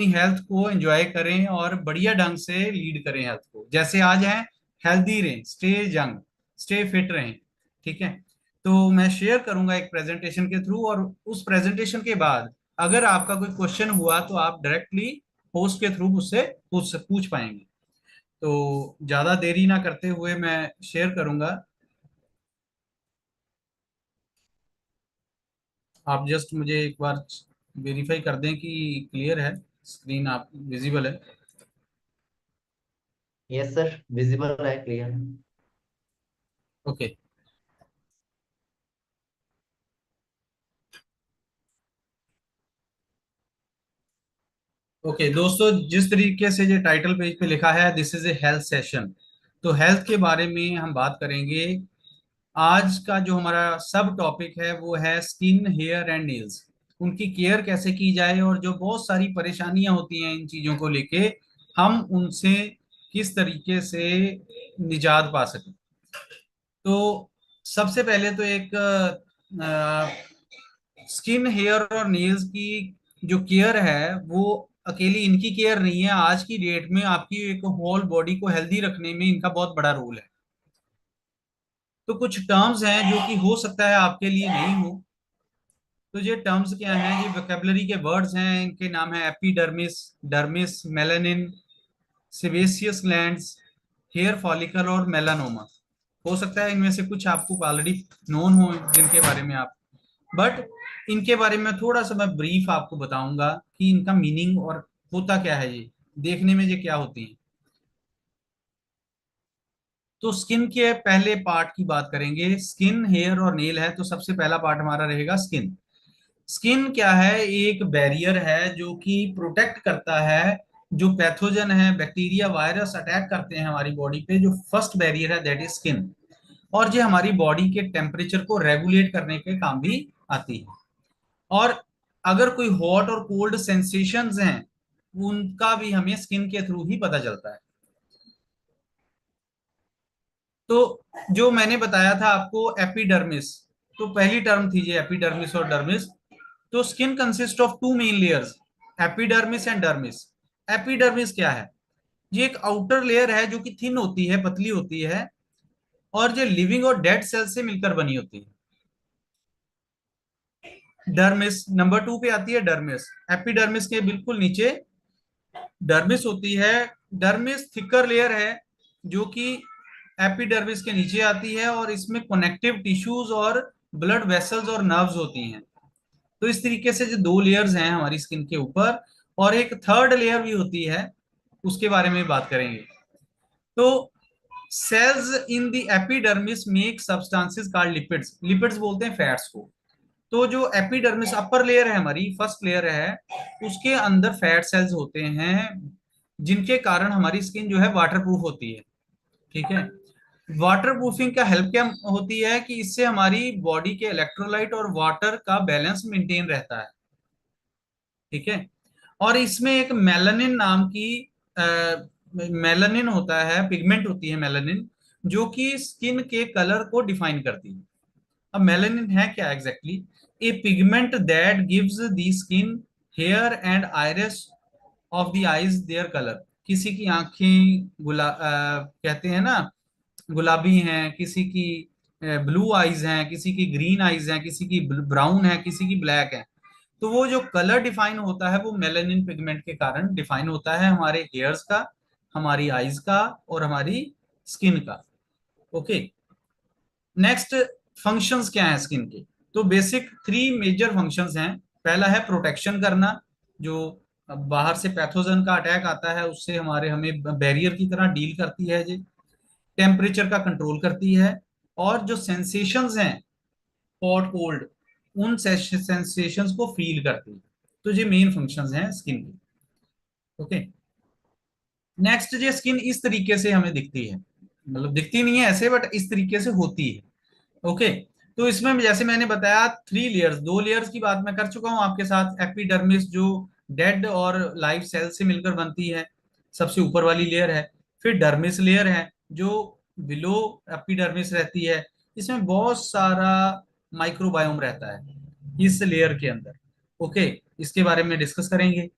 अपनी हेल्थ को एंजॉय करें और बढ़िया ढंग से लीड करें हेल्थ को। जैसे आज हैं, हेल्दी रहें, स्टे यंग, स्टे फिट रहें। ठीक है। तो मैं शेयर करूंगा एक प्रेजेंटेशन के थ्रू, और उस प्रेजेंटेशन के बाद अगर आपका कोई क्वेश्चन हुआ तो आप डायरेक्टली पोस्ट के थ्रू मुझसे पूछ पूछ पाएंगे। तो ज्यादा देरी ना करते हुए मैं शेयर करूंगा। आप जस्ट मुझे एक बार वेरीफाई कर दें कि क्लियर है, स्क्रीन आप विजिबल है। यस सर, विजिबल है, क्लियर है। ओके। ओके दोस्तों, जिस तरीके से ये टाइटल पेज पे लिखा है, this is a health session, तो हेल्थ के बारे में हम बात करेंगे। आज का जो हमारा सब टॉपिक है वो है स्किन, हेयर एंड नेल्स। उनकी केयर कैसे की जाए, और जो बहुत सारी परेशानियां होती हैं इन चीजों को लेके, हम उनसे किस तरीके से निजात पा सकें। तो सबसे पहले तो एक स्किन, हेयर और नेल्स की जो केयर है वो अकेली इनकी केयर नहीं है। आज की डेट में आपकी एक होल बॉडी को हेल्दी रखने में इनका बहुत बड़ा रोल है। तो कुछ टर्म्स हैं जो कि हो सकता है आपके लिए नहीं हो। तो ये टर्म्स क्या हैं, ये वोकेबलरी के वर्ड्स हैं। इनके नाम है epidermis, dermis, melanin, sebaceous glands, hair follicle और मेलानोमा। हो सकता है इनमें से कुछ आपको ऑलरेडी नोन हो, जिनके बारे में आप, बट इनके बारे में थोड़ा सा मैं ब्रीफ आपको बताऊंगा कि इनका मीनिंग और होता क्या है, ये देखने में ये क्या होती है। तो स्किन के पहले पार्ट की बात करेंगे। स्किन, हेयर और नेल है, तो सबसे पहला पार्ट हमारा रहेगा स्किन। स्किन क्या है, एक बैरियर है जो कि प्रोटेक्ट करता है। जो पैथोजन है, बैक्टीरिया, वायरस अटैक करते हैं हमारी बॉडी पे, जो फर्स्ट बैरियर है दैट इज स्किन। और ये हमारी बॉडी के टेम्परेचर को रेगुलेट करने के काम भी आती है। और अगर कोई हॉट और कोल्ड सेंसेशंस हैं, उनका भी हमें स्किन के थ्रू ही पता चलता है। तो जो मैंने बताया था आपको एपिडर्मिस, तो पहली टर्म थी ये एपिडर्मिस और डर्मिस। तो skin consist of two main layers, epidermis and dermis. Epidermis क्या है, ये एक आउटर लेयर है जो कि थिन होती है, पतली होती है, और जो लिविंग और डेड सेल से मिलकर बनी होती है। डर्मिस नंबर टू पे आती है, डर्मिस। एपिडर्मिस के बिल्कुल नीचे डर्मिस होती है। डर्मिस थिकर लेयर है जो कि एपिडर्मिस के नीचे आती है, और इसमें कनेक्टिव टिश्यूज और ब्लड वेसल्स और नर्व्स होती हैं। तो इस तरीके से जो दो लेयर्स हैं हमारी स्किन के ऊपर, और एक थर्ड लेयर भी होती है, उसके बारे में बात करेंगे। तो cells in the epidermis make substances called lipids. Lipids बोलते हैं फैट्स को। तो जो एपिडर्मिस अपर लेयर है, हमारी फर्स्ट लेयर है, उसके अंदर फैट सेल्स होते हैं, जिनके कारण हमारी स्किन जो है वाटर प्रूफ होती है। ठीक है। वाटर प्रूफिंग का हेल्प क्या होती है कि इससे हमारी बॉडी के इलेक्ट्रोलाइट और वाटर का बैलेंस मेंटेन रहता है। ठीक है। और इसमें एक मेलानिन नाम की मेलानिन होता है, पिगमेंट होती है मेलानिन, जो कि स्किन के कलर को डिफाइन करती है। अब मेलानिन है क्या exactly? A pigment that gives the skin, hair and iris of the eyes their colour. किसी की आंखें कहते हैं ना, गुलाबी हैं, किसी की ब्लू आईज हैं, किसी की ग्रीन आईज हैं, किसी की ब्राउन है, किसी की ब्लैक है। तो वो जो कलर डिफाइन होता है वो मेलानिन पिगमेंट के कारण डिफाइन होता है, हमारे हेयर्स का, हमारी आईज का, और हमारी स्किन का। ओके। नेक्स्ट, फंक्शंस क्या हैं स्किन के? तो बेसिक थ्री मेजर फंक्शंस हैं। पहला है प्रोटेक्शन करना, जो बाहर से पैथोजन का अटैक आता है उससे हमारे हमें बैरियर की तरह डील करती है जी। टेम्परेचर का कंट्रोल करती है, और जो सेंसेशंस हैं, हॉट कोल्ड, उन सेंसेशंस को फील करती है। तो ये मेन फंक्शंस हैं स्किन के। ओके। नेक्स्ट, ये स्किन इस तरीके से हमें दिखती है, मतलब दिखती नहीं है ऐसे, बट इस तरीके से होती है। ओके। तो इसमें जैसे मैंने बताया थ्री लेयर्स, दो लेयर्स की बात मैं कर चुका हूं आपके साथ। एपिडर्मिस जो डेड और लाइव सेल से मिलकर बनती है, सबसे ऊपर वाली लेयर है। फिर डर्मिस लेयर है जो बिलो एपिडर्मिस रहती है। इसमें बहुत सारा माइक्रोबायोम रहता है इस लेयर के अंदर। ओके, इसके बारे में डिस्कस करेंगे।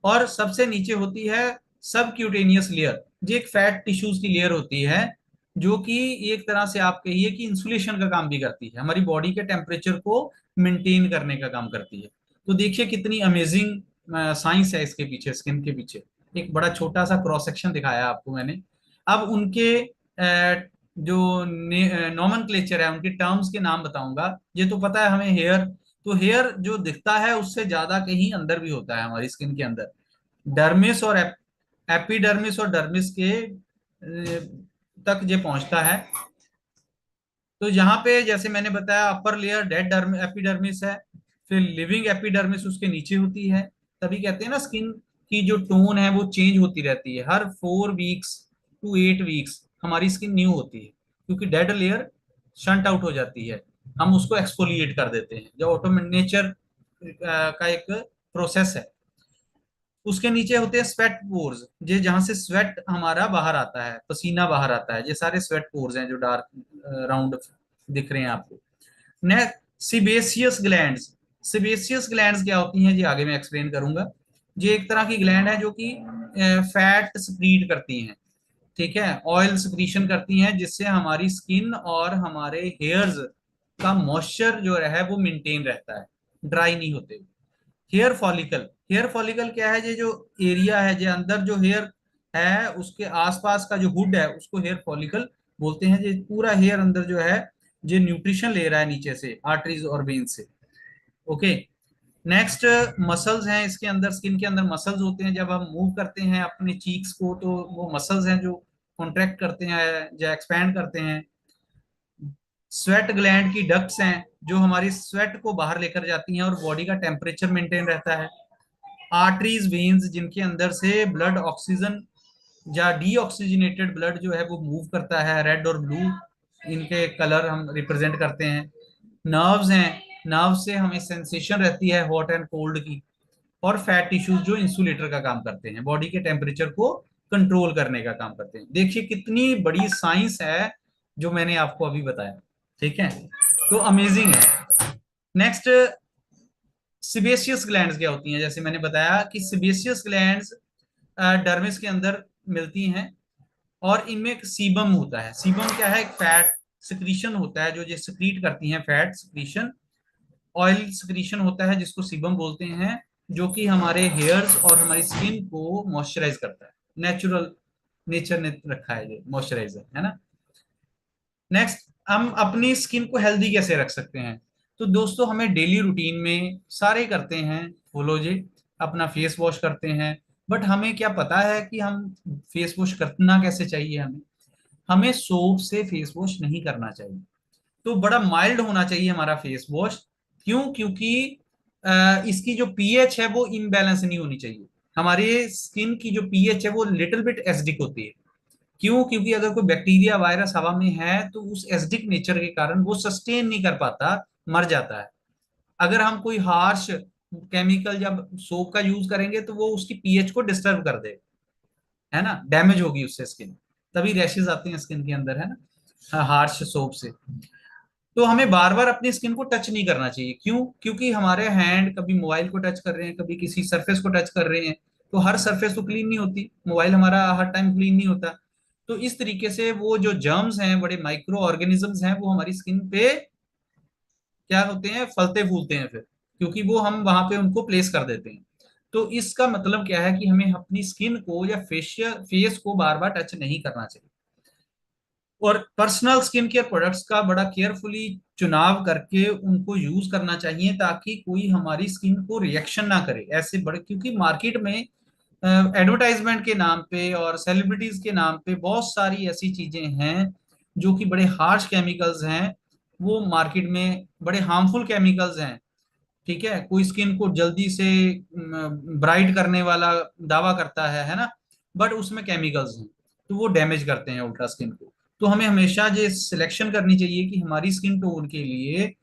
और सबसे नीचे होती है सब क्यूटेनियस लेयर, जो एक फैट टिश्यूज की लेयर होती है, जो कि एक तरह से आप कहिए कि इंसुलेशन का काम भी करती है, हमारी बॉडी के टेम्परेचर को मेंटेन करने का काम करती है। तो देखिए कितनी अमेजिंग साइंस है इसके पीछे, स्किन के पीछे। एक बड़ा छोटा सा क्रॉस सेक्शन दिखाया आपको मैंने। अब उनके जो नॉमेनक्लेचर है, उनके टर्म्स के नाम बताऊंगा। ये तो पता है हमें हेयर, तो हेयर जो दिखता है उससे ज्यादा कहीं अंदर भी होता है हमारी स्किन के अंदर। डर्मिस और एपिडर्मिस और डर्मिस के तक ये पहुंचता है। तो यहाँ पे जैसे मैंने बताया, अपर लेयर डेड एपिडर्मिस है, फिर लिविंग एपिडर्मिस उसके नीचे होती है। तभी कहते हैं ना, स्किन की जो टोन है वो चेंज होती रहती है, हर 4 वीक्स टू 8 वीक्स हमारी स्किन न्यू होती है, क्योंकि डेड लेयर शंट आउट हो जाती है, हम उसको एक्सफोलिएट कर देते हैं, जो ऑटोमेटिक नेचर का एक प्रोसेस है। उसके नीचे होते हैं स्वेट पोर्स, जे जहां से स्वेट हमारा बाहर आता है, पसीना बाहर आता है, ये सारे स्वेट पोर्स हैं जो डार्क राउंड दिख रहे हैं आपको। Next, sebaceous glands. Sebaceous glands क्या होती हैं, ये आगे मैं एक्सप्लेन करूंगा। ये एक तरह की ग्लैंड है जो कि फैट स्क्रीट करती हैं, ठीक है, ऑयल सिक्रीशन करती हैं, जिससे हमारी स्किन और हमारे हेयर्स का मॉइस्चर जो है वो मेंटेन रहता है, ड्राई नहीं होते। हेयर फॉलिकल, हेयर फॉलिकल क्या है, ये जो एरिया है, जो अंदर जो हेयर है उसके आसपास का जो हुड है उसको हेयर फॉलिकल बोलते हैं। ये पूरा हेयर अंदर जो है, ये न्यूट्रिशन ले रहा है नीचे से, आर्टरीज और वेन से। ओके। नेक्स्ट, मसल्स हैं इसके अंदर, स्किन के अंदर मसल्स होते हैं। जब हम मूव करते हैं अपने चीक्स को, तो वो मसल्स हैं जो कॉन्ट्रैक्ट करते हैं या एक्सपैंड करते हैं। स्वेट ग्लैंड की डक्ट्स हैं जो हमारी स्वेट को बाहर लेकर जाती हैं और बॉडी का टेम्परेचर मेंटेन रहता है। आर्टरीज, वेन्स, जिनके अंदर से ब्लड ऑक्सीजन या डीऑक्सीजनेटेड ब्लड जो है वो मूव करता है, रेड और ब्लू इनके कलर हम रिप्रेजेंट करते हैं। नर्व्स हैं, नर्व से हमें सेंसेशन रहती है हॉट एंड कोल्ड की। और फैट टिश्यूज जो इंसुलेटर का काम करते हैं, बॉडी के टेम्परेचर को कंट्रोल करने का काम करते हैं। देखिए कितनी बड़ी साइंस है जो मैंने आपको अभी बताया, ठीक है, तो अमेजिंग है। नेक्स्ट, सिबेशियस ग्लैंड्स क्या होती हैं, जैसे मैंने बताया कि सिबेशियस ग्लैंड्स डर्मिस के अंदर मिलती हैं, और इनमें एक सीबम होता है। सीबम क्या है, एक फैट सिक्रीशन होता है जो ये सिक्रीट करती हैं, फैट सिक्रीशन, ऑयल सिक्रीशन होता है जिसको सीबम बोलते हैं, जो कि हमारे हेयर्स और हमारी स्किन को मॉइस्चराइज करता है। नेचुरल, नेचर ने रखा है ये मॉइस्चराइजर, है ना। नेक्स्ट, हम अपनी स्किन को हेल्दी कैसे रख सकते हैं। तो दोस्तों, हमें डेली रूटीन में सारे करते हैं फॉलो जी, अपना फेस वॉश करते हैं। बट हमें क्या पता है कि हम फेस वॉश करना कैसे चाहिए। हमें हमें सोप से फेस वॉश नहीं करना चाहिए, तो बड़ा माइल्ड होना चाहिए हमारा फेस वॉश। क्यों? क्योंकि इसकी जो पीएच है वो इम्बैलेंस नहीं होनी चाहिए। हमारे स्किन की जो पीएच है वो लिटिल बिट एसिडिक होती है। क्यों? क्योंकि अगर कोई बैक्टीरिया वायरस हवा में है तो उस एसिडिक नेचर के कारण वो सस्टेन नहीं कर पाता, मर जाता है। अगर हम कोई हार्श केमिकल या सोप का यूज करेंगे तो वो उसकी पीएच को डिस्टर्ब कर दे, है ना, डैमेज होगी उससे स्किन, तभी रैशेज आते हैं स्किन के अंदर, है ना, हार्श सोप से। तो हमें बार बार अपनी स्किन को टच नहीं करना चाहिए। क्यों? क्योंकि हमारे हैंड कभी मोबाइल को टच कर रहे हैं, कभी किसी सरफेस को टच कर रहे हैं, तो हर सरफेस तो क्लीन नहीं होती, मोबाइल हमारा हर टाइम क्लीन नहीं होता। तो इस तरीके से वो जो जर्म्स हैं, बड़े माइक्रो ऑर्गेनिजम्स हैं, वो हमारी स्किन पे क्या होते हैं, फलते फूलते हैं फिर, क्योंकि वो हम वहां पे उनको प्लेस कर देते हैं। तो इसका मतलब क्या है कि हमें अपनी स्किन को या फेशियल फेस को बार बार टच नहीं करना चाहिए। और पर्सनल स्किन केयर प्रोडक्ट्स का बड़ा केयरफुली चुनाव करके उनको यूज करना चाहिए, ताकि कोई हमारी स्किन को रिएक्शन ना करे ऐसे बड़े, क्योंकि मार्केट में एडवर्टाइजमेंट के नाम पे और सेलिब्रिटीज के नाम पे बहुत सारी ऐसी चीजें हैं जो कि बड़े हार्श केमिकल्स हैं, वो मार्केट में बड़े हार्मफुल केमिकल्स हैं। ठीक है, कोई स्किन को जल्दी से ब्राइट करने वाला दावा करता है ना, बट उसमें केमिकल्स हैं, तो वो डैमेज करते हैं उल्टा स्किन को। तो हमें हमेशा ये सिलेक्शन करनी चाहिए कि हमारी स्किन टोन के लिए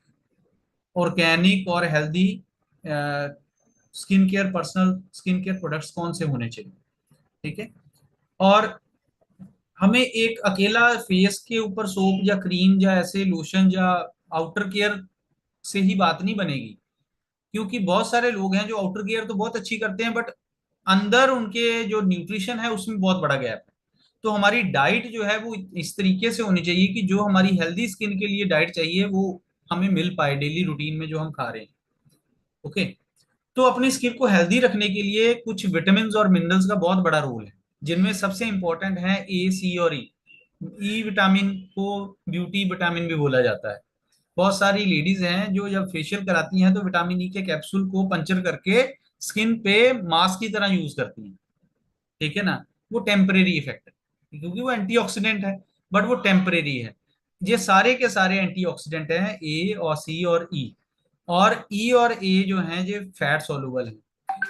ऑर्गेनिक और healthy skin care, personal skin care products कौन से होने चाहिए, ठीक है। और हमें एक अकेला फेस के ऊपर सोप या क्रीम या ऐसे लोशन या आउटर केयर से ही बात नहीं बनेगी, क्योंकि बहुत सारे लोग हैं जो आउटर केयर तो बहुत अच्छी करते हैं, बट अंदर उनके जो न्यूट्रिशन है उसमें बहुत बड़ा गैप है। तो हमारी डाइट जो है वो इस तरीके से होनी चाहिए कि जो हमारी हेल्दी स्किन के लिए डाइट चाहिए वो हमें मिल पाए डेली रूटीन में जो हम खा रहे हैं। ओके। तो अपनी स्किन को हेल्दी रखने के लिए कुछ विटामिन और मिनरल्स का बहुत बड़ा रोल है, जिनमें सबसे इंपॉर्टेंट है ए, सी और ई। ई विटामिन को ब्यूटी विटामिन भी बोला जाता है। बहुत सारी लेडीज हैं जो जब फेशियल कराती हैं तो विटामिन ई के कैप्सूल को पंचर करके स्किन पे मास्क की तरह यूज करती हैं। ठीक है ना। वो टेम्परेरी इफेक्ट है क्योंकि वो एंटीऑक्सीडेंट है, बट वो टेम्परेरी है। ये सारे के सारे एंटीऑक्सीडेंट हैं, ए और सी और ई। और ई और ए जो हैं ये फैट सॉल्युबल हैं,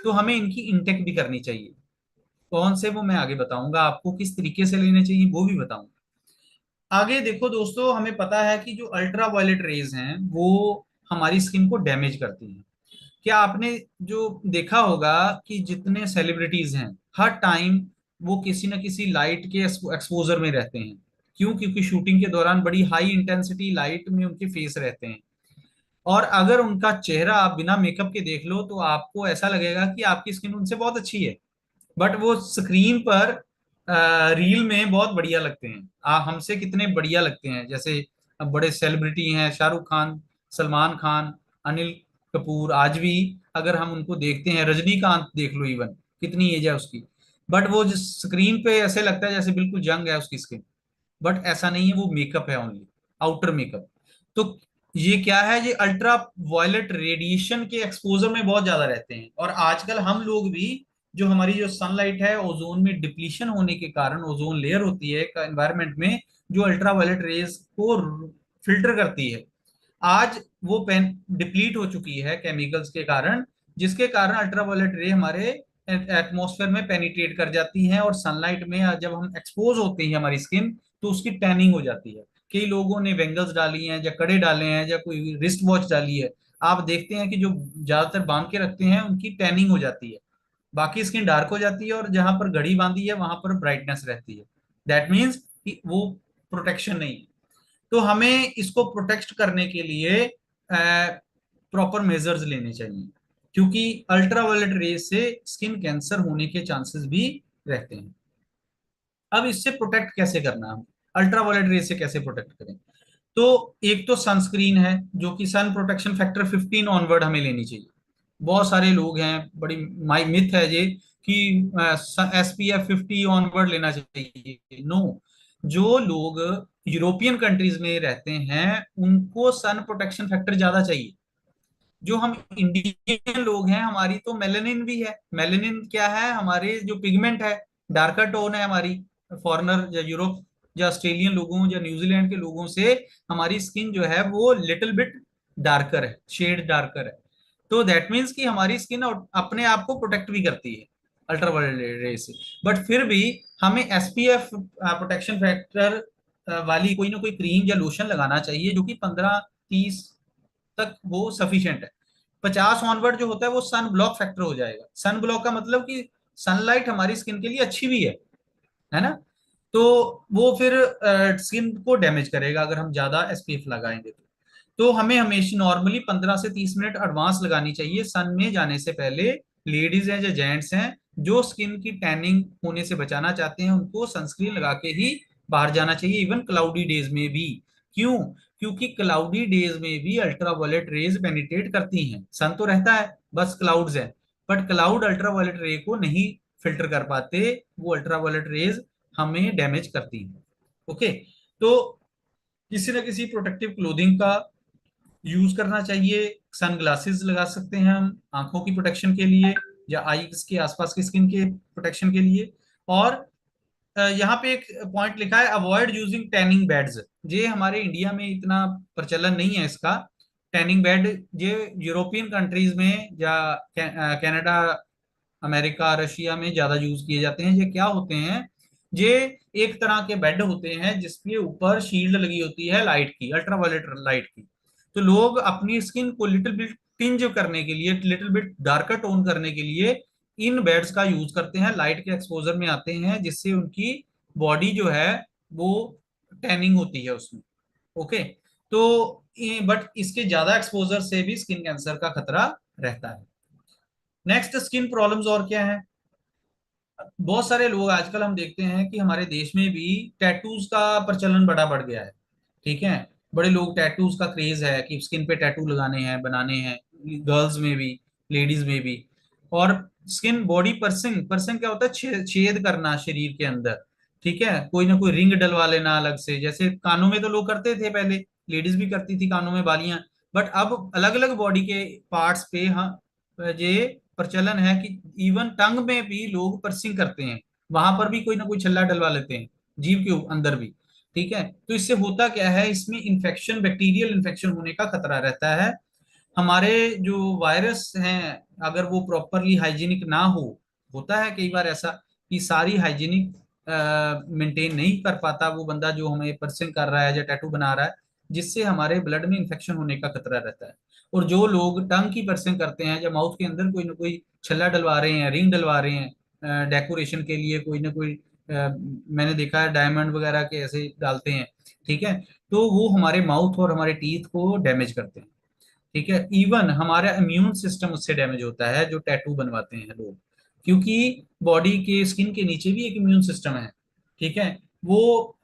तो हमें इनकी इंटेक भी करनी चाहिए। कौन से वो मैं आगे बताऊंगा आपको, किस तरीके से लेने चाहिए वो भी बताऊंगा। आगे देखो दोस्तों, हमें पता है कि जो अल्ट्रा वायलेट रेज हैं वो हमारी स्किन को डैमेज करती हैं। क्या आपने जो देखा होगा कि जितने सेलिब्रिटीज हैं हर टाइम वो किसी न किसी लाइट के एक्सपोजर में रहते हैं। क्यों? क्योंकि शूटिंग के दौरान बड़ी हाई इंटेंसिटी लाइट में उनके फेस रहते हैं। और अगर उनका चेहरा आप बिना मेकअप के देख लो तो आपको ऐसा लगेगा कि आपकी स्किन उनसे बहुत अच्छी है, बट वो स्क्रीन पर रील में बहुत बढ़िया लगते हैं। हमसे कितने बढ़िया लगते हैं। जैसे अब बड़े सेलिब्रिटी हैं, शाहरुख खान, सलमान खान, अनिल कपूर, आज भी अगर हम उनको देखते हैं, रजनीकांत देख लो, इवन कितनी एज है उसकी, बट वो जिस स्क्रीन पे ऐसे लगता है जैसे बिल्कुल जंग है उसकी स्किन। बट ऐसा नहीं है, वो मेकअप है ओनली, आउटर मेकअप। तो ये क्या है, ये अल्ट्रा वायलेट रेडिएशन के एक्सपोजर में बहुत ज्यादा रहते हैं। और आजकल हम लोग भी, जो हमारी जो सनलाइट है, ओजोन में डिप्लीशन होने के कारण, ओजोन लेयर होती है एनवायरनमेंट में जो अल्ट्रा वायलेट रेज को फिल्टर करती है, आज वो पेन डिप्लीट हो चुकी है केमिकल्स के कारण, जिसके कारण अल्ट्रावायलेट रे हमारे एटमॉस्फेयर में पेनिट्रेट कर जाती हैं। और सनलाइट में जब हम एक्सपोज होते हैं हमारी स्किन, तो उसकी टैनिंग हो जाती है। कई लोगों ने वेंगल्स डाली हैं या कड़े डाले हैं या कोई रिस्ट वॉच डाली है, आप देखते हैं कि जो ज्यादातर बांध के रखते हैं उनकी टैनिंग हो जाती है, बाकी स्किन डार्क हो जाती है, और जहां पर घड़ी बांधी है वहां पर ब्राइटनेस रहती है। दैट मीन्स कि वो प्रोटेक्शन नहीं है। तो हमें इसको प्रोटेक्ट करने के लिए प्रॉपर मेजर्स लेने चाहिए, क्योंकि अल्ट्रावायलेट रेज से स्किन कैंसर होने के चांसेस भी रहते हैं। अब इससे प्रोटेक्ट कैसे करना है, हम अल्ट्रावायलेट रेज से कैसे प्रोटेक्ट करें? तो एक तो सनस्क्रीन है, जो कि सन प्रोटेक्शन फैक्टर 15 ऑनवर्ड हमें लेनी चाहिए। बहुत सारे लोग हैं, बड़ी माई मिथ है ये कि SPF 50 ऑनवर्ड लेना चाहिए। नो, जो लोग यूरोपियन कंट्रीज में रहते हैं उनको सन प्रोटेक्शन फैक्टर ज्यादा चाहिए। जो हम इंडियन लोग हैं, हमारी तो मेलेनिन भी है। मेलेनिन क्या है? हमारे जो पिगमेंट है, डार्कर टोन है हमारी। फॉरेनर या यूरोप या ऑस्ट्रेलियन लोगों या न्यूजीलैंड के लोगों से हमारी स्किन जो है वो लिटिल बिट डार्कर है, शेड डार्कर है। तो दैट मीन्स कि हमारी स्किन अपने आप को प्रोटेक्ट भी करती है अल्ट्रावायलेट रे से। बट फिर भी हमें SPF प्रोटेक्शन फैक्टर वाली कोई ना कोई क्रीम या लोशन लगाना चाहिए, जो कि 15-30 तक वो सफिशिएंट है। 50 ऑनवर्ड जो होता है वो सन ब्लॉक फैक्टर हो जाएगा। सन ब्लॉक का मतलब कि सनलाइट हमारी स्किन के लिए अच्छी भी है ना। तो वो फिर स्किन को डैमेज करेगा अगर हम ज्यादा SPF लगाएंगे तो हमें हमेशा नॉर्मली 15 से 30 मिनट एडवांस लगानी चाहिए सन में जाने से पहले। लेडीज हैं या जेंट्स हैं जो स्किन की टैनिंग होने से बचाना चाहते हैं, उनको सनस्क्रीन लगा के ही बाहर जाना चाहिए, इवन क्लाउडी डेज में भी। क्यों? क्योंकि क्लाउडी डेज में भी अल्ट्रावायलेट रेज पेनिट्रेट करती हैं। सन तो रहता है, बस क्लाउड्स है, बट क्लाउड अल्ट्रावायलेट रे को नहीं फिल्टर कर पाते। वो अल्ट्रावायलेट रेज हमें डैमेज करती हैं। ओके। तो किसी न किसी प्रोटेक्टिव क्लोथिंग का यूज करना चाहिए। सन ग्लासेस लगा सकते हैं हम आंखों की प्रोटेक्शन के लिए, या आईज के आसपास की स्किन के प्रोटेक्शन के लिए। और यहाँ पे एक पॉइंट लिखा है, अवॉइड यूजिंग टैनिंग बेड्स। ये हमारे इंडिया में इतना प्रचलन नहीं है इसका। टैनिंग बेड ये यूरोपियन कंट्रीज में या कनाडा, अमेरिका, रशिया में ज्यादा यूज किए जाते हैं। ये क्या होते हैं? ये एक तरह के बेड होते हैं जिसके ऊपर शील्ड लगी होती है लाइट की, अल्ट्रावायलेट लाइट की। तो लोग अपनी स्किन को लिटिल बिट टिंज करने के लिए, लिटिल बिट डार्कर टोन करने के लिए इन बेड्स का यूज करते हैं, लाइट के एक्सपोजर में आते हैं, जिससे उनकी बॉडी जो है वो टैनिंग होती है उसमें। ओके। तो बट इसके ज्यादा एक्सपोजर से भी स्किन कैंसर का खतरा रहता है। नेक्स्ट, स्किन प्रॉब्लम्स और क्या है? बहुत सारे लोग आजकल हम देखते हैं कि हमारे देश में भी टैटूज का प्रचलन बड़ा बढ़ गया है। ठीक है, बड़े लोग टैटूज का क्रेज है कि स्किन पे टैटू लगाने हैं, बनाने हैं, गर्ल्स में भी, लेडीज में भी। और स्किन बॉडी पर्सिंग, पर्सिंग क्या होता है? छेद करना शरीर के अंदर। ठीक है, कोई ना कोई रिंग डलवा लेना अलग से, जैसे कानों में तो लोग करते थे पहले, लेडीज भी करती थी कानों में बालियां। बट अब अलग अलग बॉडी के पार्ट्स पे, हाँ, ये प्रचलन है कि इवन टंग में भी लोग पर्सिंग करते हैं, वहां पर भी कोई ना कोई छल्ला डलवा लेते हैं, जीभ के अंदर भी। ठीक है, तो इससे होता क्या है, इसमें इन्फेक्शन, बैक्टीरियल इन्फेक्शन होने का खतरा रहता है। हमारे जो वायरस हैं, अगर वो प्रॉपरली हाइजीनिक ना हो, होता है कई बार ऐसा कि सारी हाइजीनिक मेंटेन नहीं कर पाता वो बंदा जो हमें पर्सिंग कर रहा है या टैटू बना रहा है, जिससे हमारे ब्लड में इन्फेक्शन होने का खतरा रहता है। और जो लोग टंग की पर्सिंग करते हैं या माउथ के अंदर कोई ना कोई छल्ला डलवा रहे हैं, रिंग डलवा रहे हैं डेकोरेशन के लिए, कोई ना कोई मैंने देखा है डायमंड वगैरह के ऐसे डालते हैं। ठीक है, तो वो हमारे माउथ और हमारे टीथ को डैमेज करते हैं। ठीक है, इवन हमारा इम्यून सिस्टम उससे डैमेज होता है जो टैटू बनवाते हैं लोग, क्योंकि बॉडी के स्किन के नीचे भी एक इम्यून सिस्टम है। ठीक है, वो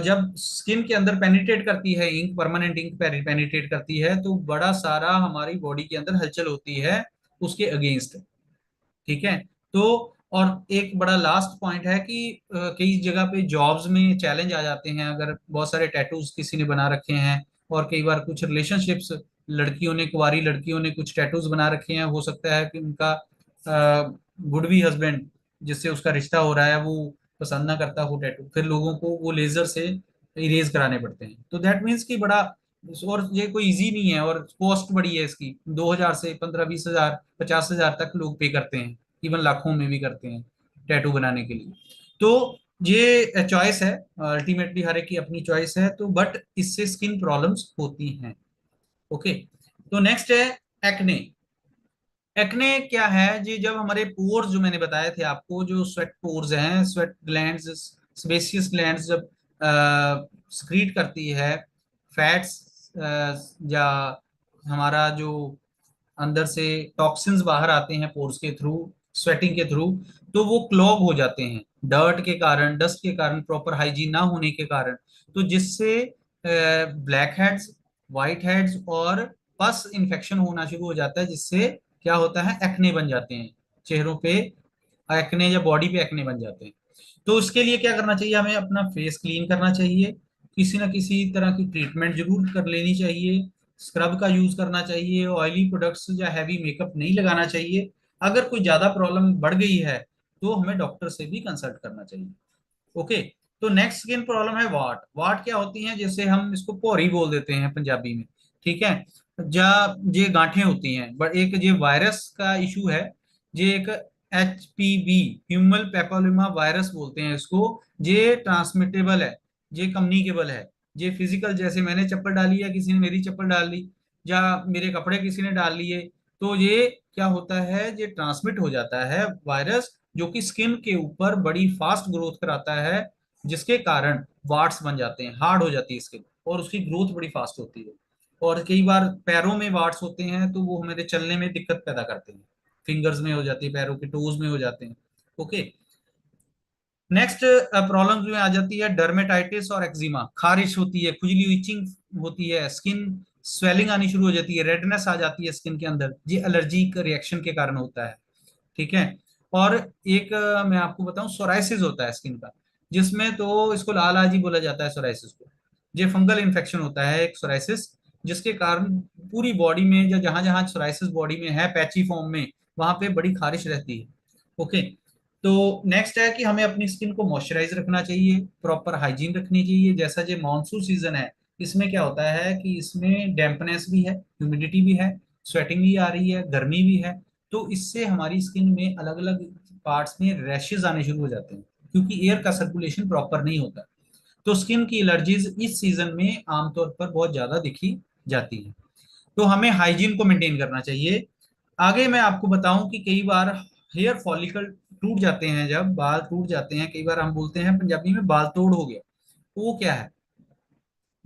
जब स्किन के अंदर पेनिट्रेट करती है इंक, परमानेंट इंक पेनिट्रेट करती है, तो बड़ा सारा हमारी बॉडी के अंदर हलचल होती है उसके अगेंस्ट। ठीक है, तो और एक बड़ा लास्ट पॉइंट है कि कई जगह पे जॉब्स में चैलेंज आ जाते हैं अगर बहुत सारे टैटूज किसी ने बना रखे हैं। और कई बार कुछ रिलेशनशिप्स, लड़कियों ने, कुंवारी लड़कियों ने कुछ टैटूज बना रखे हैं, हो सकता है कि उनका गुड बी हस्बैंड जिससे उसका रिश्ता हो रहा है वो पसंद ना करता हो टैटू, फिर लोगों को वो लेजर से इरेज कराने पड़ते हैं। तो दैट मीन्स कि बड़ा, और ये कोई इजी नहीं है, और कॉस्ट बड़ी है इसकी, 2,000 से 15-20 हजार, 50,000 तक लोग पे करते हैं, इवन लाखों में भी करते हैं टैटू बनाने के लिए। तो ये चॉइस है, अल्टीमेटली हर एक की अपनी चॉइस है, तो बट इससे स्किन प्रॉब्लम्स होती हैं। ओके, तो नेक्स्ट है एक्ने। एक्ने क्या है जी? जब हमारे पोर्स, जो मैंने बताए थे आपको, जो स्वेट पोर्स हैं, स्वेट ग्लैंड्स, सेबेसियस ग्लैंड्स जब सिक्रीट करती है फैट्स, या हमारा जो अंदर से टॉक्सिन्स बाहर आते हैं पोर्स के थ्रू, स्वेटिंग के थ्रू, तो वो क्लॉग हो जाते हैं डर्ट के कारण, डस्ट के कारण, प्रॉपर हाइजीन ना होने के कारण। तो जिससे ब्लैक हेड्स, व्हाइट हेड्स और पस इन्फेक्शन होना शुरू हो जाता है, जिससे क्या होता है, एक्ने बन जाते हैं चेहरों पे, एक्ने या बॉडी पे एक्ने बन जाते हैं। तो उसके लिए क्या करना चाहिए? हमें अपना फेस क्लीन करना चाहिए, किसी ना किसी तरह की ट्रीटमेंट जरूर कर लेनी चाहिए, स्क्रब का यूज करना चाहिए, ऑयली प्रोडक्ट्स या हैवी मेकअप नहीं लगाना चाहिए। अगर कोई ज्यादा प्रॉब्लम बढ़ गई है तो हमें डॉक्टर से भी कंसल्ट करना चाहिए। ओके, तो नेक्स्ट स्किन प्रॉब्लम है वाट। वाट क्या होती हैं? जैसे हम इसको पोरी बोल देते हैं पंजाबी में। ठीक है, जा ये गांठें होती हैं, बट एक ये वायरस का इशू है। ये एक HPV, ह्यूमन पेपालोमा वायरस बोलते हैं इसको। ये ट्रांसमिटेबल है, ये कम्युनिकेबल है। ये फिजिकल, जैसे मैंने चप्पल डाली या किसी ने मेरी चप्पल डाल ली, या मेरे कपड़े किसी ने डाल लिए, तो ये क्या होता है, ये ट्रांसमिट हो जाता है वायरस, जो कि स्किन के ऊपर बड़ी फास्ट ग्रोथ कराता है, जिसके कारण वार्ट्स बन जाते हैं, हार्ड हो जाती है स्किन, और उसकी ग्रोथ बड़ी फास्ट होती है। और कई बार पैरों में वार्ट्स होते हैं तो वो हमारे चलने में दिक्कत पैदा करते हैं, फिंगर्स में हो जाती है, पैरों के टोज में हो जाते हैं। ओके, नेक्स्ट प्रॉब्लम में आ जाती है डर्मेटाइटिस और एक्जिमा। खारिश होती है, खुजली, इचिंग होती है, स्किन स्वेलिंग आनी शुरू हो जाती है, रेडनेस आ जाती है स्किन के अंदर, ये एलर्जिक रिएक्शन के कारण होता है। ठीक है, और एक मैं आपको बताऊं, सोराइसिस होता है स्किन का, जिसमें तो इसको लाल आजी बोला जाता है सोराइसिस को। ये फंगल इन्फेक्शन होता है एक सोराइसिस, जिसके कारण पूरी बॉडी में, या जहां जहां सोराइसिस बॉडी में है पैची फॉर्म में, वहां पे बड़ी खारिश रहती है। ओके, तो नेक्स्ट है कि हमें अपनी स्किन को मॉइस्चराइज रखना चाहिए, प्रॉपर हाइजीन रखनी चाहिए। जैसा ये मानसून सीजन है, इसमें क्या होता है कि इसमें डैम्पनेस भी है, ह्यूमिडिटी भी है, स्वेटिंग भी आ रही है, गर्मी भी है। तो इससे हमारी स्किन में अलग अलग पार्ट्स में रैशेज आने शुरू हो जाते हैं, क्योंकि एयर का सर्कुलेशन प्रॉपर नहीं होता। तो स्किन की एलर्जीज इस सीजन में आमतौर पर बहुत ज्यादा दिखी जाती है। तो हमें हाइजीन को मेंटेन करना चाहिए। आगे मैं आपको बताऊं कि कई बार हेयर फॉलिकल टूट जाते हैं, जब बाल टूट जाते हैं, कई बार हम बोलते हैं पंजाबी में बाल तोड़ हो गया। वो क्या है?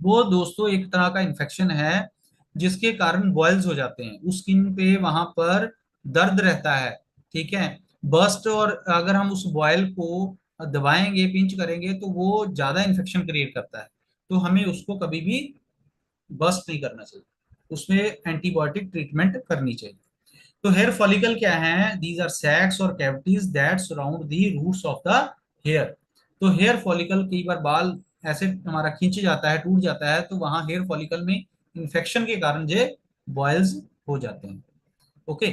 वो दोस्तों एक तरह का इन्फेक्शन है, जिसके कारण बॉयल्स हो जाते हैं उस स्किन पे, वहां पर दर्द रहता है। ठीक है, बस्ट, और अगर हम उस बॉयल को दबाएंगे, पिंच करेंगे, तो वो ज्यादा इन्फेक्शन क्रिएट करता है। तो हमें उसको कभी भी बस्ट नहीं करना चाहिए, उसमें एंटीबायोटिक ट्रीटमेंट करनी चाहिए। तो हेयर फॉलिकल क्या है? दीज आर सैक्स और cavities that surround the roots of the hair. तो हेयर फॉलिकल, कई बार बाल ऐसे हमारा खींच जाता है, टूट जाता है, तो वहां हेयर फॉलिकल में इन्फेक्शन के कारण जो बॉयल्स हो जाते हैं। ओके।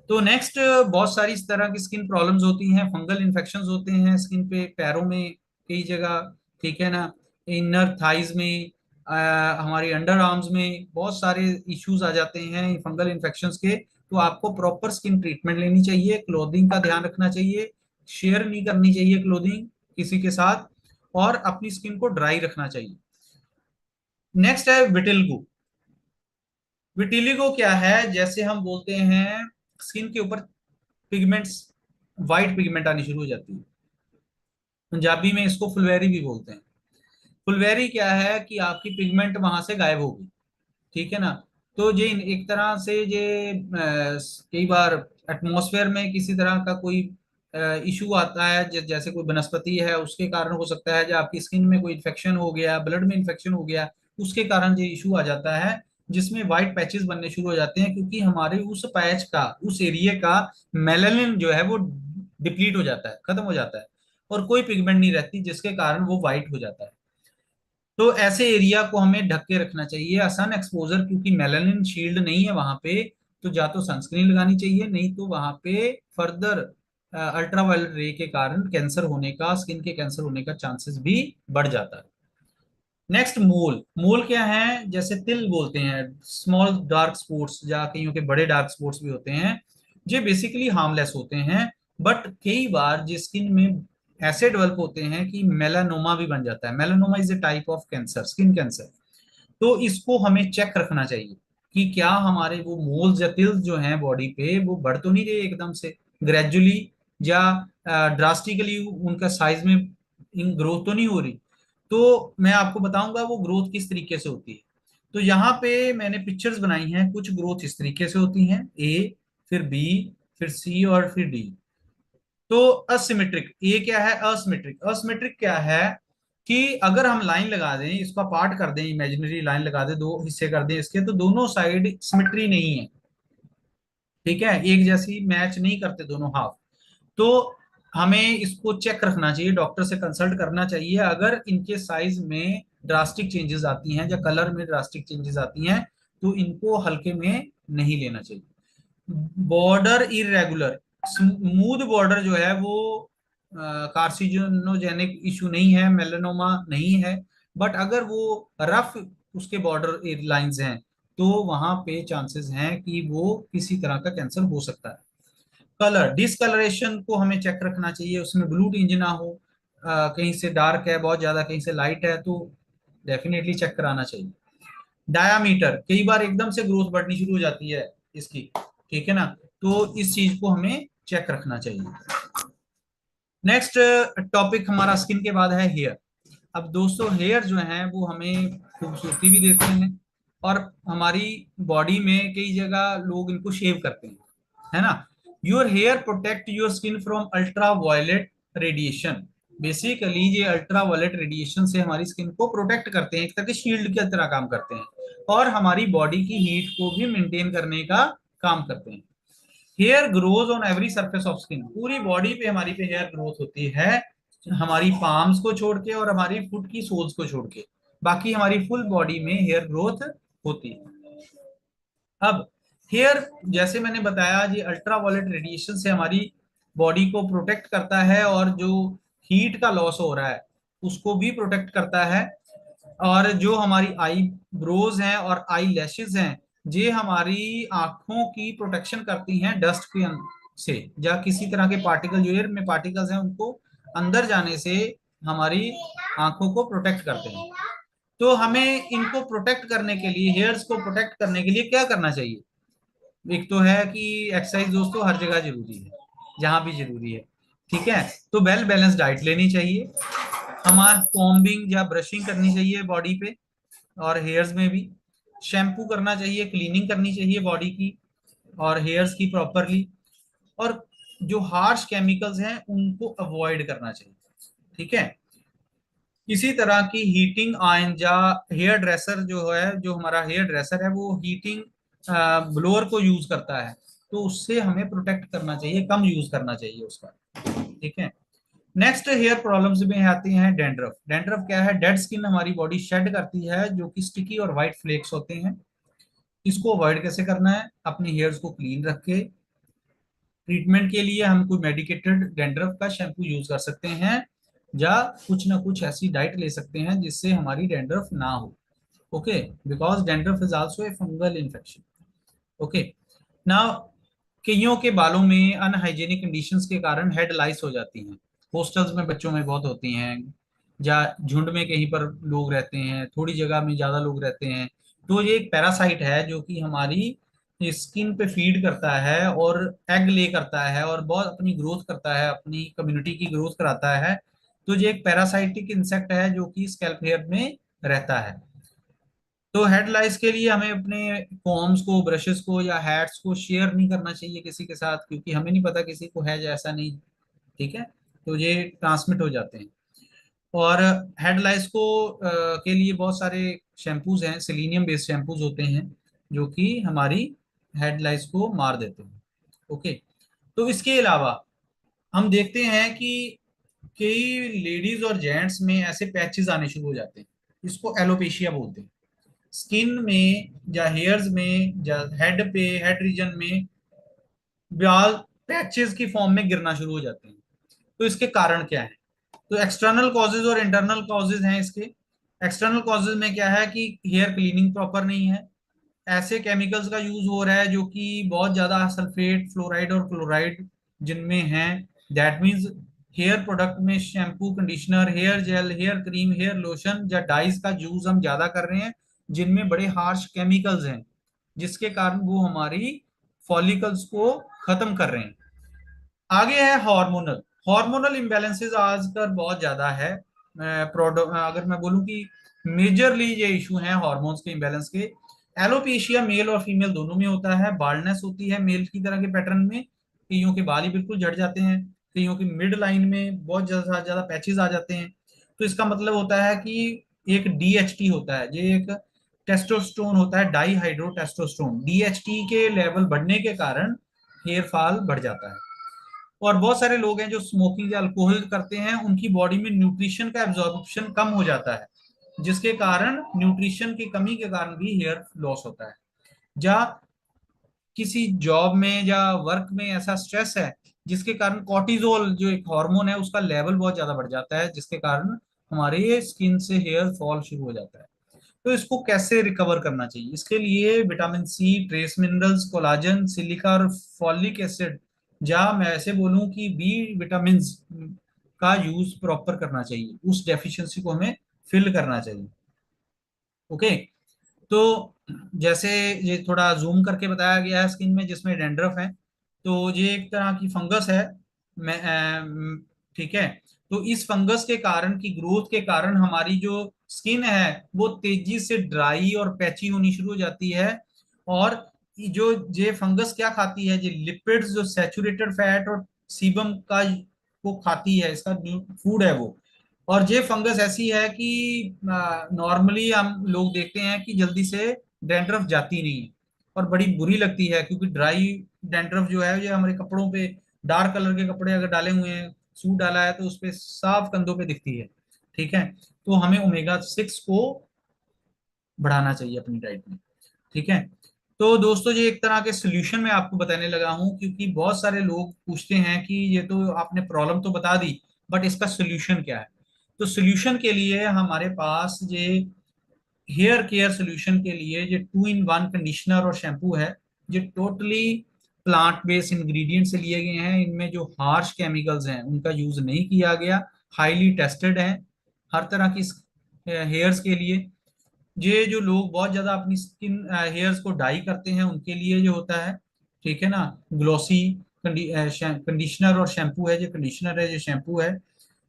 तो नेक्स्ट, बहुत सारी इस तरह की स्किन प्रॉब्लम्स होती हैं, फंगल इन्फेक्शंस होते हैं स्किन पे, पैरों में कई जगह, ठीक है ना, इनर थाइज में, हमारी अंडर आर्म्स में बहुत सारे इश्यूज आ जाते हैं फंगल इन्फेक्शंस के। तो आपको प्रॉपर स्किन ट्रीटमेंट लेनी चाहिए, क्लोथिंग का ध्यान रखना चाहिए, शेयर नहीं करनी चाहिए क्लोथिंग किसी के साथ, और अपनी स्किन को ड्राई रखना चाहिए। नेक्स्ट है विटिलिगो। विटिलिगो क्या है? जैसे हम बोलते हैं स्किन के ऊपर पिगमेंट्स, वाइट पिगमेंट आनी शुरू हो जाती है। पंजाबी में इसको फुलवैरी भी बोलते हैं। फुलवैरी क्या है कि आपकी पिगमेंट वहां से गायब होगी, ठीक है ना। तो ये एक तरह से ये कई बार एटमॉस्फेयर में किसी तरह का कोई इशू आता है, जैसे कोई वनस्पति है उसके कारण हो सकता है, जो आपकी स्किन में कोई इन्फेक्शन हो गया, ब्लड में इन्फेक्शन हो गया, उसके कारण ये इशू आ जाता है, जिसमें व्हाइट पैचेस बनने शुरू हो जाते हैं, क्योंकि हमारे उस पैच का, उस एरिया का मेलानिन जो है वो डिप्लीट हो जाता है, खत्म हो जाता है, और कोई पिगमेंट नहीं रहती, जिसके कारण वो व्हाइट हो जाता है। तो ऐसे एरिया को हमें ढक के रखना चाहिए, सन एक्सपोजर, क्योंकि मेलानिन शील्ड नहीं है वहां पे, तो या तो सनस्क्रीन लगानी चाहिए, नहीं तो वहां पे फर्दर अल्ट्रावायलेट रे के कारण कैंसर होने का, स्किन के कैंसर होने का चांसेस भी बढ़ जाता है। नेक्स्ट, मोल। मोल क्या है? जैसे तिल बोलते हैं, स्मॉल डार्क स्पॉट्स, या कईयों के बड़े डार्क स्पॉट्स भी होते हैं, जो बेसिकली हार्मलेस होते हैं, बट कई बार जो स्किन में ऐसे डेवलप होते हैं कि मेलानोमा भी बन जाता है। Melanoma is a type of cancer, skin cancer. तो इसको हमें चेक रखना चाहिए कि क्या हमारे वो मोल्स या तिल्स जो हैं बॉडी पे, वो बढ़ तो नहीं रहे एकदम से, ग्रेजुअली, या ड्रास्टिकली उनका साइज में इन ग्रोथ तो नहीं हो रही। तो मैं आपको बताऊंगा वो ग्रोथ किस तरीके से होती है। तो यहाँ पे मैंने पिक्चर्स बनाई हैं, कुछ ग्रोथ इस तरीके से होती हैं, ए, फिर बी, फिर सी, और फिर डी। तो असिमेट्रिक, ये क्या है? असिमेट्रिक। असिमेट्रिक क्या है कि अगर हम लाइन लगा दें, इसका पार्ट कर दें, इमेजिनरी लाइन लगा दें, दो हिस्से कर दें इसके, तो दोनों साइड सिमेट्री नहीं है, ठीक है, एक जैसी मैच नहीं करते दोनों हाफ। तो हमें इसको चेक रखना चाहिए, डॉक्टर से कंसल्ट करना चाहिए। अगर इनके साइज में ड्रास्टिक चेंजेस आती हैं या कलर में ड्रास्टिक चेंजेस आती हैं, तो इनको हल्के में नहीं लेना चाहिए। बॉर्डर इरेगुलर, स्मूथ बॉर्डर जो है वो कार्सिनोजेनिक इशू नहीं है, मेलानोमा नहीं है, बट अगर वो रफ उसके बॉर्डर लाइंस हैं, तो वहां पे चांसेस हैं कि वो किसी तरह का कैंसर हो सकता है। कलर डिसकलरेशन को हमें चेक रखना चाहिए, उसमें ब्लू टिंज ना हो, कहीं से डार्क है बहुत ज्यादा, कहीं से लाइट है, तो डेफिनेटली चेक कराना चाहिए। डायामीटर, कई बार एकदम से ग्रोथ बढ़नी शुरू हो जाती है इसकी, ठीक है ना, तो इस चीज को हमें चेक रखना चाहिए। नेक्स्ट टॉपिक हमारा स्किन के बाद है हेयर। अब दोस्तों, हेयर जो है वो हमें खूबसूरती भी देते हैं, और हमारी बॉडी में कई जगह लोग इनको शेव करते हैं, है ना। Your hair protect your skin from ultra violet radiation. Basically ये अल्ट्रा वायलेट रेडिएशन से हमारी स्किन को प्रोटेक्ट करते हैं, एक तरह के शील्ड की तरह काम करते हैं, और हमारी बॉडी की हीट को भी मेंटेन करने का काम करते हैं। Hair grows on every surface of skin, पूरी बॉडी पे हमारी पे हेयर ग्रोथ होती है, हमारी पाम्स को छोड़ के और हमारी फुट की सोल्स को छोड़ के, बाकी हमारी फुल बॉडी में हेयर ग्रोथ होती है। अब हेयर, जैसे मैंने बताया, ये अल्ट्रावायलेट रेडिएशन से हमारी बॉडी को प्रोटेक्ट करता है, और जो हीट का लॉस हो रहा है उसको भी प्रोटेक्ट करता है। और जो हमारी आई ब्रोज हैं और आई लैशेज हैं, ये हमारी आंखों की प्रोटेक्शन करती हैं डस्ट के से, या किसी तरह के पार्टिकल, जो एयर में पार्टिकल्स हैं उनको अंदर जाने से हमारी आंखों को प्रोटेक्ट करते हैं। तो हमें इनको प्रोटेक्ट करने के लिए, हेयर्स को प्रोटेक्ट करने के लिए क्या करना चाहिए? एक तो है कि एक्सरसाइज दोस्तों हर जगह जरूरी है, जहां भी जरूरी है, ठीक है। तो वेल बैलेंस डाइट लेनी चाहिए, हमारा कॉम्बिंग या ब्रशिंग करनी चाहिए बॉडी पे और हेयर्स में भी, शैम्पू करना चाहिए, क्लीनिंग करनी चाहिए बॉडी की और हेयर्स की प्रॉपरली, और जो हार्श केमिकल्स हैं उनको अवॉइड करना चाहिए। ठीक है। किसी तरह की हीटिंग आयन या हेयर ड्रेसर जो है, जो हमारा हेयर ड्रेसर है वो हीटिंग ब्लोअर को यूज करता है, तो उससे हमें प्रोटेक्ट करना चाहिए, कम यूज करना चाहिए उसका। ठीक है। नेक्स्ट हेयर प्रॉब्लम्स में आती हैं डेंड्रफ। डेंड्रफ क्या है? डेड स्किन हमारी बॉडी शेड करती है जो कि स्टिकी और वाइट फ्लेक्स होते हैं। इसको अवॉइड कैसे करना है? अपने हेयर्स को क्लीन रख के ट्रीटमेंट के लिए हम कोई मेडिकेटेड डेंड्रफ का शैम्पू यूज कर सकते हैं, या कुछ ना कुछ ऐसी डाइट ले सकते हैं जिससे हमारी डेंड्रफ ना हो। Okay, because dandruff is also a fungal infection. Okay. Now, कईयों के बालों में अनहाइजेनिक कंडीशंस के कारण हेड लाइस हो जाती हैं। हॉस्टल्स में बच्चों में बहुत होती हैं, या झुंड में कहीं पर लोग रहते हैं, थोड़ी जगह में ज्यादा लोग रहते हैं। तो ये एक पैरासाइट है जो कि हमारी स्किन पे फीड करता है और एग ले करता है और बहुत अपनी ग्रोथ करता है, अपनी कम्युनिटी की ग्रोथ कराता है। तो ये एक पैरासाइटिक इंसेक्ट है जो कि स्कैल्प हेयर में रहता है। तो हेड लाइस के लिए हमें अपने कॉम्स को, ब्रशेस को या हैट्स को शेयर नहीं करना चाहिए किसी के साथ, क्योंकि हमें नहीं पता किसी को है या ऐसा नहीं। ठीक है। तो ये ट्रांसमिट हो जाते हैं। और हेड लाइस को के लिए बहुत सारे शैम्पूज हैं, सेलिनियम बेस्ड शैम्पूज होते हैं जो कि हमारी हेड लाइस को मार देते हैं। ओके। तो इसके अलावा हम देखते हैं कि कई लेडीज और जेंट्स में ऐसे पैचेस आने शुरू हो जाते हैं, इसको एलोपेशिया बोलते हैं। स्किन में या हेयर्स में या हेड पे, हेड रीजन में बाल पैचेस की फॉर्म में गिरना शुरू हो जाते हैं। तो इसके कारण क्या है? तो एक्सटर्नल कॉजेज और इंटरनल कॉजेज हैं इसके। एक्सटर्नल कॉजेज में क्या है कि हेयर क्लीनिंग प्रॉपर नहीं है, ऐसे केमिकल्स का यूज हो रहा है जो कि बहुत ज्यादा सल्फेट, फ्लोराइड और क्लोराइड जिनमें हैं। दैट मीन्स हेयर प्रोडक्ट में shampoo, conditioner, hair gel, hair cream, hair lotion या डाइज का यूज हम ज्यादा कर रहे हैं जिनमें बड़े हार्श केमिकल्स हैं, जिसके कारण वो हमारी फॉलिकल्स को खत्म कर रहे हैं। आगे है हार्मोनल। हार्मोनल इम्बैलेंसेस आजकल बहुत ज्यादा है। अगर मैं बोलूं कि मेजरली ये इशू है हार्मोन्स के इम्बैलेंस के। एलोपेशिया मेल और फीमेल दोनों में होता है। बाल्डनेस होती है मेल की तरह के पैटर्न में, कईयों के बाल ही बिल्कुल झड़ जाते हैं, कईयों की मिड लाइन में बहुत ज्यादा ज्यादा पैचेस आ जाते हैं। तो इसका मतलब होता है कि एक डीएचटी होता है, ये एक टेस्टोस्टेरोन होता है, डाई हाइड्रो टेस्टोस्टेरोन। डीएचटी के लेवल बढ़ने के कारण हेयर फॉल बढ़ जाता है। और बहुत सारे लोग हैं जो स्मोकिंग या अल्कोहल करते हैं, उनकी बॉडी में न्यूट्रिशन का एब्जॉर्प्शन कम हो जाता है, जिसके कारण न्यूट्रिशन की कमी के कारण भी हेयर लॉस होता है। या किसी जॉब में या वर्क में ऐसा स्ट्रेस है जिसके कारण कॉर्टिजोल जो एक हार्मोन है उसका लेवल बहुत ज्यादा बढ़ जाता है, जिसके कारण हमारे स्किन से हेयर फॉल शुरू हो जाता है। तो इसको कैसे रिकवर करना चाहिए? इसके लिए vitamin C, trace minerals, collagen, silica और फॉलिक एसिड, या मैं ऐसे बोलूं कि बी विटामिन का यूज प्रॉपर करना चाहिए, उस डेफिशिएंसी को हमें फिल करना चाहिए। ओके। तो जैसे ये थोड़ा जूम करके बताया गया है स्किन में जिसमें डेंड्रफ है, तो ये एक तरह की फंगस है। मैं ठीक है। तो इस फंगस के कारण की ग्रोथ के कारण हमारी जो स्किन है वो तेजी से ड्राई और पैची होनी शुरू हो जाती है। और जो ये फंगस क्या खाती है, ये लिपिड्स, जो सैचुरेटेड फैट और सीबम का को खाती है, इसका फूड है वो। और ये फंगस ऐसी है कि नॉर्मली हम लोग देखते हैं कि जल्दी से डैंड्रफ जाती नहीं है और बड़ी बुरी लगती है, क्योंकि ड्राई डैंड्रफ जो है ये हमारे कपड़ों पे, डार्क कलर के कपड़े अगर डाले हुए हैं, सूट डाला है तो उस पे साफ कंधों पे दिखती है। ठीक है। तो हमें ओमेगा 6 को बढ़ाना चाहिए अपनी डाइट में। ठीक है। तो दोस्तों ये एक तरह के सोल्यूशन मैं आपको बताने लगा हूं, क्योंकि बहुत सारे लोग पूछते हैं कि ये तो आपने प्रॉब्लम तो बता दी, बट इसका सोल्यूशन क्या है? तो सोल्यूशन के लिए हमारे पास ये हेयर केयर सोल्यूशन के लिए ये 2 in 1 कंडीशनर और शैम्पू है। ये टोटली प्लांट बेस्ड इंग्रेडिएंट से लिए गए हैं, इनमें जो हार्श केमिकल्स हैं उनका यूज नहीं किया गया, हाईली टेस्टेड है हर तरह की हेयर्स के लिए। ये जो लोग बहुत ज्यादा अपनी स्किन हेयर्स को डाई करते हैं उनके लिए जो होता है, ठीक है ना, ग्लॉसी कंडीशनर और शैम्पू है। जो कंडीशनर है, जो शैम्पू है,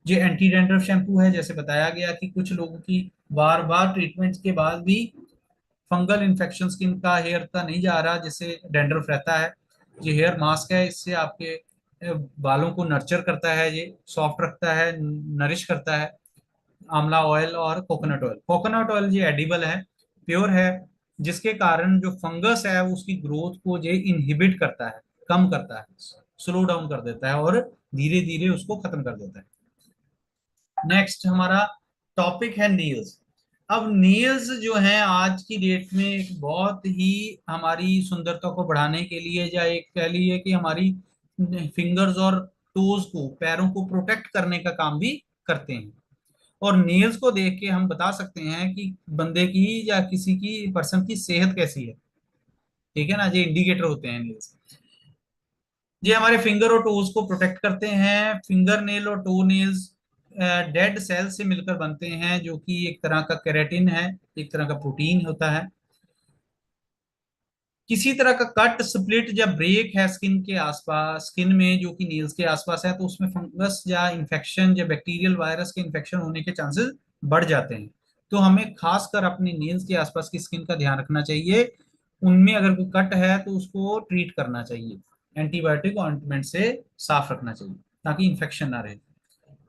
ये एंटी डैंड्रफ शैम्पू है। जैसे बताया गया कि कुछ लोगों की बार बार ट्रीटमेंट के बाद भी फंगल इन्फेक्शन स्किन का, हेयर का नहीं जा रहा, जिससे डैंड्रफ रहता है। ये हेयर मास्क है, इससे आपके बालों को नर्चर करता है, ये सॉफ्ट रखता है, नरिश करता है। आंवला ऑयल और कोकोनट ऑयल ये एडिबल है, प्योर है, जिसके कारण जो फंगस है वो उसकी ग्रोथ को ये इनहिबिट करता है, कम करता है, स्लो डाउन कर देता है और धीरे धीरे उसको खत्म कर देता है। नेक्स्ट हमारा टॉपिक है नील्स। अब नील्स जो है आज की डेट में एक बहुत ही हमारी सुंदरता को बढ़ाने के लिए, या एक कह लीजिए कि हमारी फिंगर्स और टोज को, पैरों को प्रोटेक्ट करने का काम भी करते हैं। और नेल्स को देख के हम बता सकते हैं कि बंदे की या किसी की पर्सन की सेहत कैसी है। ठीक है ना, ये इंडिकेटर होते हैं नेल्स। ये हमारे फिंगर और टोज को प्रोटेक्ट करते हैं। फिंगर नेल और टो नेल्स डेड सेल से मिलकर बनते हैं, जो कि एक तरह का केराटिन है, एक तरह का प्रोटीन होता है। किसी तरह का कट, स्प्लिट या ब्रेक है स्किन के आसपास, स्किन में जो कि नील्स के आसपास है, तो उसमें फंगस या इन्फेक्शन या बैक्टीरियल वायरस के इन्फेक्शन होने के चांसेस बढ़ जाते हैं। तो हमें खासकर अपने नील्स के आसपास की स्किन का ध्यान रखना चाहिए। उनमें अगर कोई कट है तो उसको ट्रीट करना चाहिए, एंटीबायोटिक ऑइंटमेंट से साफ रखना चाहिए ताकि इन्फेक्शन ना रहे।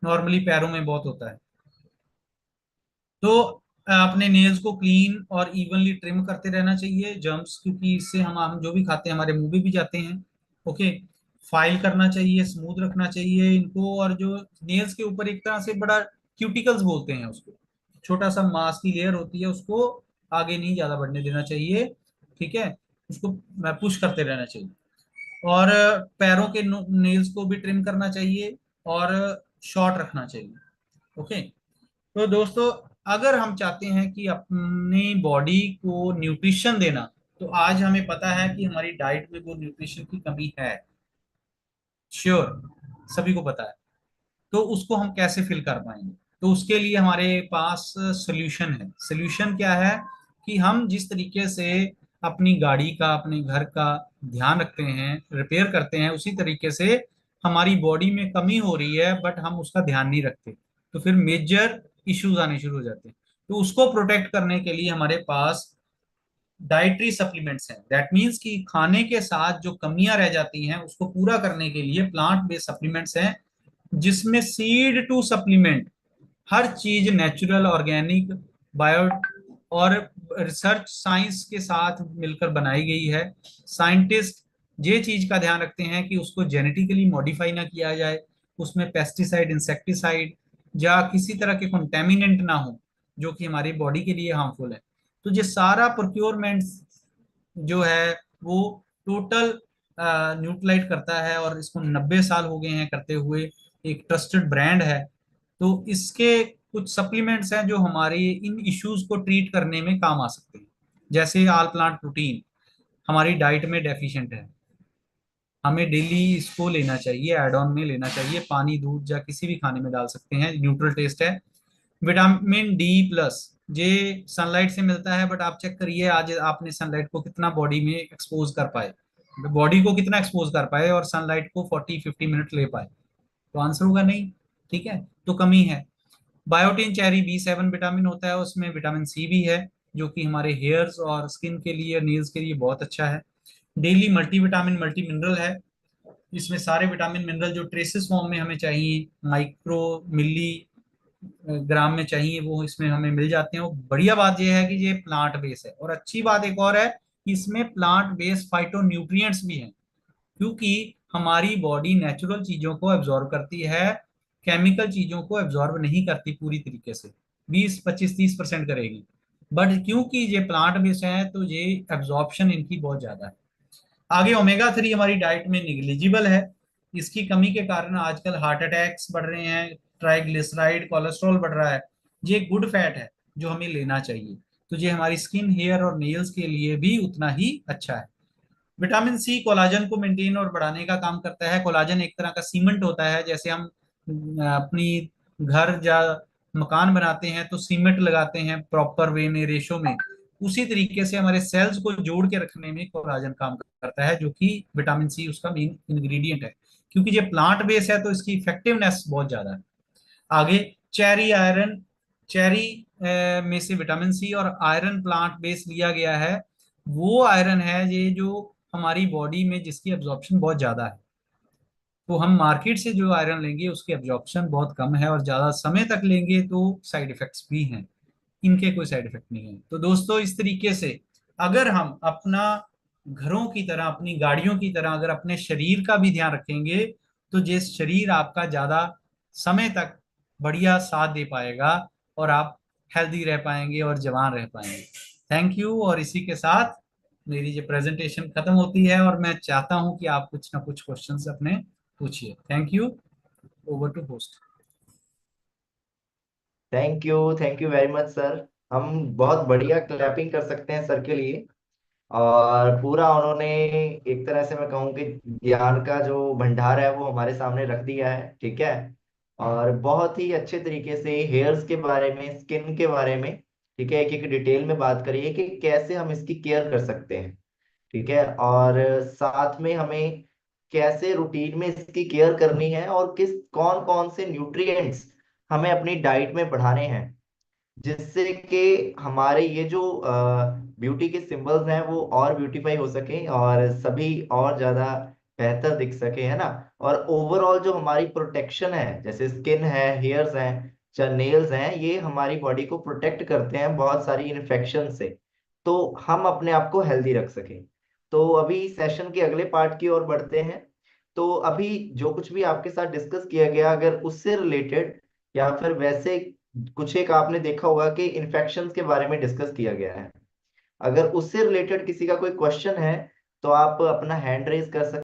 नॉर्मली पैरों में बहुत होता है। तो अपने नेल्स को क्लीन और इवनली ट्रिम करते रहना चाहिए, जर्म्स, क्योंकि इससे हम जो भी खाते हैं हमारे मुंह में भी जाते हैं। ओके। फाइल करना चाहिए, स्मूथ रखना चाहिए इनको। और जो नेल्स के ऊपर एक तरह से बड़ा क्यूटिकल्स बोलते हैं उसको, छोटा सा मांस की लेयर होती है, उसको आगे नहीं ज्यादा बढ़ने देना चाहिए। ठीक है, उसको पुश करते रहना चाहिए। और पैरों के नेल्स को भी ट्रिम करना चाहिए और शॉर्ट रखना चाहिए। ओके। तो दोस्तों, अगर हम चाहते हैं कि अपनी बॉडी को न्यूट्रिशन देना, तो आज हमें पता है कि हमारी डाइट में वो न्यूट्रिशन की कमी है। श्योर, सभी को पता है। तो उसको हम कैसे फिल कर पाएंगे? तो उसके लिए हमारे पास सोल्यूशन है। सोल्यूशन क्या है? कि हम जिस तरीके से अपनी गाड़ी का, अपने घर का ध्यान रखते हैं, रिपेयर करते हैं, उसी तरीके से हमारी बॉडी में कमी हो रही है बट हम उसका ध्यान नहीं रखते, तो फिर मेजर इश्यूज आने शुरू हो जाते हैं। तो उसको प्रोटेक्ट करने के लिए हमारे पास डाइटरी सप्लीमेंट्स हैं। दैट मीन्स कि खाने के साथ जो कमियां रह जाती हैं उसको पूरा करने के लिए प्लांट बेस्ड सप्लीमेंट्स हैं, जिसमें सीड टू सप्लीमेंट हर चीज नेचुरल, ऑर्गेनिक, बायो और रिसर्च साइंस के साथ मिलकर बनाई गई है। साइंटिस्ट ये चीज का ध्यान रखते हैं कि उसको जेनेटिकली मॉडिफाई ना किया जाए, उसमें पेस्टिसाइड, इंसेक्टिसाइड या किसी तरह के कंटेमिनेंट ना हो जो कि हमारी बॉडी के लिए हार्मफुल है। तो ये सारा प्रोक्योरमेंट जो है वो टोटल न्यूट्रलाइट करता है, और इसको 90 साल हो गए हैं करते हुए, एक ट्रस्टेड ब्रांड है। तो इसके कुछ सप्लीमेंट्स हैं जो हमारे इन इश्यूज को ट्रीट करने में काम आ सकते हैं। जैसे आल प्लांट प्रोटीन हमारी डाइट में डेफिशिएंट है, हमें डेली इसको लेना चाहिए, एड ऑन में लेना चाहिए, पानी, दूध या किसी भी खाने में डाल सकते हैं, न्यूट्रल टेस्ट है। विटामिन डी प्लस ये सनलाइट से मिलता है, बट आप चेक करिए आज आपने सनलाइट को कितना बॉडी में एक्सपोज कर पाए, बॉडी को कितना एक्सपोज कर पाए और सनलाइट को 40-50 मिनट ले पाए? तो आंसर होगा नहीं। ठीक है, तो कमी है। बायोटिन चेरी B7 विटामिन होता है, उसमें विटामिन सी भी है, जो कि हमारे हेयर्स और स्किन के लिए, नेल्स के लिए बहुत अच्छा है। डेली मल्टीविटामिन, मल्टी मिनरल है, इसमें सारे विटामिन मिनरल जो ट्रेसेस फॉर्म में हमें चाहिए, माइक्रो मिली ग्राम में चाहिए, वो इसमें हमें मिल जाते हैं। और बढ़िया बात यह है कि ये प्लांट बेस है, और अच्छी बात एक और है कि इसमें प्लांट बेस्ड फाइटो न्यूट्रिएंट्स भी हैं, क्योंकि हमारी बॉडी नेचुरल चीजों को एब्जॉर्ब करती है, केमिकल चीजों को एब्जॉर्ब नहीं करती पूरी तरीके से, 20-25-30% करेगी। बट क्योंकि ये प्लांट बेस्ड है तो ये एब्जॉर्प्शन इनकी बहुत ज्यादा है। आगे ओमेगा 3 हमारी डाइट में निग्लिजिबल है। इसकी कमी के कारण आजकल हार्ट अटैक्स बढ़ रहे हैं, ट्राइग्लिसराइड, कोलेस्ट्रॉल बढ़ रहा है। ये गुड फैट है जो हमें लेना चाहिए। तो ये हमारी स्किन, हेयर और नेल्स के लिए भी उतना ही अच्छा है। विटामिन सी कोलाजन को मेंटेन और बढ़ाने का काम करता है। कोलाजन एक तरह का सीमेंट होता है, जैसे हम अपनी घर या मकान बनाते हैं तो सीमेंट लगाते हैं प्रॉपर वे में, रेशो में, उसी तरीके से हमारे सेल्स को जोड़ के रखने में कोलाजन काम करता है, जो कि विटामिन सी उसका मेन इंग्रेडिएंट है। क्योंकि ये प्लांट बेस है तो इसकी इफेक्टिवनेस बहुत ज्यादा है। आगे चेरी आयरन, चेरी में से विटामिन सी और आयरन प्लांट बेस लिया गया है। वो आयरन है ये जो हमारी बॉडी में जिसकी एब्जॉर्प्शन बहुत ज्यादा है। तो हम मार्केट से जो आयरन लेंगे उसकी एब्जॉर्प्शन बहुत कम है, और ज्यादा समय तक लेंगे तो साइड इफेक्ट्स भी हैं। इनके कोई साइड इफेक्ट नहीं है। तो दोस्तों, इस तरीके से अगर हम अपना घरों की तरह, अपनी गाड़ियों की तरह अगर अपने शरीर का भी ध्यान रखेंगे, तो जिस शरीर आपका ज्यादा समय तक बढ़िया साथ दे पाएगा, और आप हेल्दी रह पाएंगे और जवान रह पाएंगे। Thank you. और इसी के साथ मेरी जो प्रेजेंटेशन खत्म होती है, और मैं चाहता हूं कि आप कुछ ना कुछ क्वेश्चंस अपने पूछिए। Thank you. Over to host. Thank you very much sir. हम बहुत बढ़िया क्लैपिंग कर सकते हैं सर के लिए। और पूरा उन्होंने एक तरह से मैं कहूँ कि ज्ञान का जो भंडार है वो हमारे सामने रख दिया है, ठीक है। और बहुत ही अच्छे तरीके से हेयर्स के बारे में, स्किन के बारे में, ठीक है, एक एक डिटेल में बात करिए कि कैसे हम इसकी केयर कर सकते हैं, ठीक है। और साथ में हमें कैसे रूटीन में इसकी केयर करनी है और किस कौन कौन से न्यूट्रिएंट्स हमें अपनी डाइट में बढ़ाने हैं, जिससे कि हमारे ये जो ब्यूटी के सिंबल्स हैं वो और ब्यूटीफाई हो सके और सभी और ज्यादा बेहतर दिख सके, है ना। और ओवरऑल जो हमारी प्रोटेक्शन है, जैसे स्किन है, हेयर्स हैं, चाहे नेल्स हैं, ये हमारी बॉडी को प्रोटेक्ट करते हैं बहुत सारी इन्फेक्शन से, तो हम अपने आप को हेल्दी रख सकें। तो अभी सेशन के अगले पार्ट की ओर बढ़ते हैं। तो अभी जो कुछ भी आपके साथ डिस्कस किया गया, अगर उससे रिलेटेड या फिर वैसे कुछ एक आपने देखा होगा कि इन्फेक्शंस के बारे में डिस्कस किया गया है, अगर उससे रिलेटेड किसी का कोई क्वेश्चन है तो आप अपना हैंड रेज कर सकते